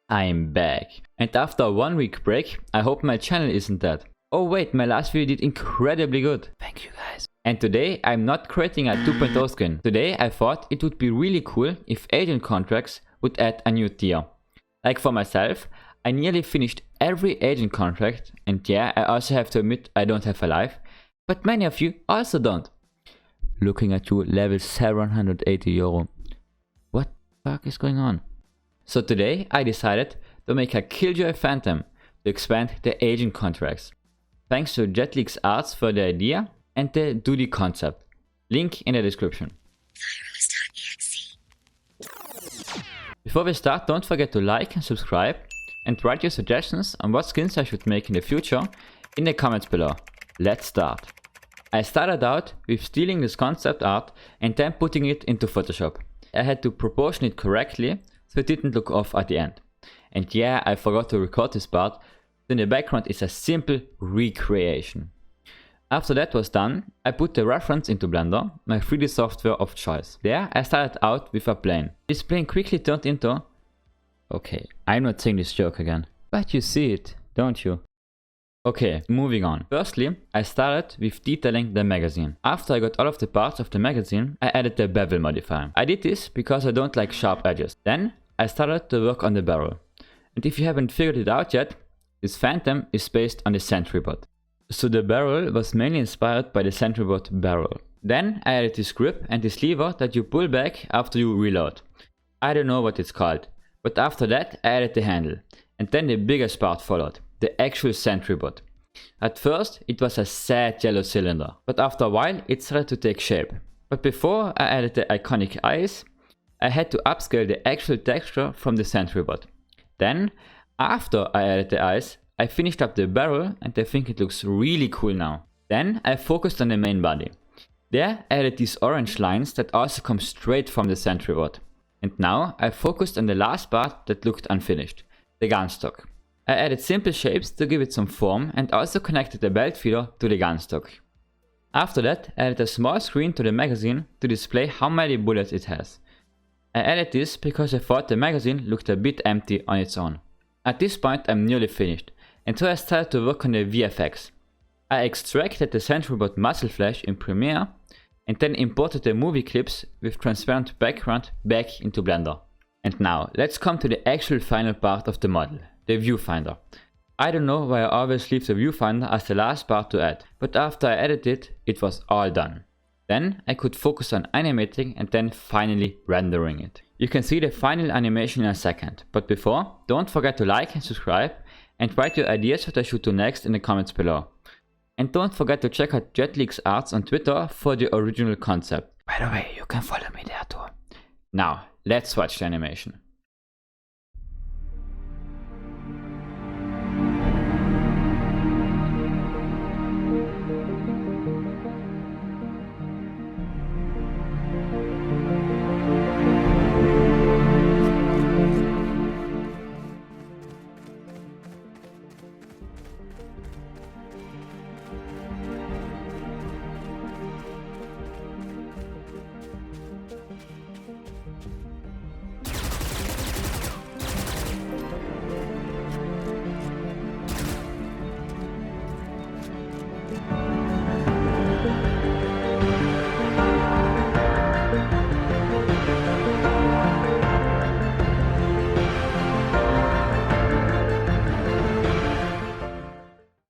I'm back. And after a 1 week break, I hope my channel isn't dead. Oh wait, my last video did incredibly good. Thank you guys. And today I'm not creating a 2.0 skin. Today I thought it would be really cool if agent contracts would add a new tier. Like for myself, I nearly finished every agent contract, and yeah, I also have to admit I don't have a life, but many of you also don't. Looking at you, level 780 euro. What the fuck is going on? So today I decided to make a Killjoy Phantom to expand the agent contracts. Thanks to Jetleak's arts for the idea and the duty concept. Link in the description. Thyros.exe. Before we start, don't forget to like and subscribe and write your suggestions on what skins I should make in the future in the comments below. Let's start. I started out with stealing this concept art and then putting it into Photoshop. I had to proportion it correctly so it didn't look off at the end. And yeah, I forgot to record this part, so in the background is a simple recreation. After that was done, I put the reference into Blender, my 3D software of choice. There I started out with a plane. This plane quickly turned into... Okay, I'm not saying this joke again. But you see it, don't you? Okay, moving on. Firstly, I started with detailing the magazine. After I got all of the parts of the magazine, I added the bevel modifier. I did this because I don't like sharp edges. Then I started to work on the barrel. And if you haven't figured it out yet, this phantom is based on the sentry bot. So the barrel was mainly inspired by the sentry bot barrel. Then I added this grip and this lever that you pull back after you reload. I don't know what it's called, but after that I added the handle. And then the biggest part followed, the actual sentry bot. At first it was a sad yellow cylinder, but after a while it started to take shape. But before I added the iconic eyes, I had to upscale the actual texture from the sentry bot. Then, after I added the eyes, I finished up the barrel and I think it looks really cool now. Then I focused on the main body. There I added these orange lines that also come straight from the sentry bot. And now I focused on the last part that looked unfinished, the gun stock. I added simple shapes to give it some form and also connected the belt feeder to the gun stock. After that I added a small screen to the magazine to display how many bullets it has. I added this because I thought the magazine looked a bit empty on its own. At this point I'm nearly finished, and so I started to work on the VFX. I extracted the sentry bot muscle flash in Premiere and then imported the movie clips with transparent background back into Blender. And now let's come to the actual final part of the model, the viewfinder. I don't know why I always leave the viewfinder as the last part to add, but after I added it, it was all done. Then I could focus on animating and then finally rendering it. You can see the final animation in a second, but before, don't forget to like and subscribe and write your ideas what I should do next in the comments below. And don't forget to check out Jetleak's arts on Twitter for the original concept. By the way, you can follow me there too. Now, let's watch the animation.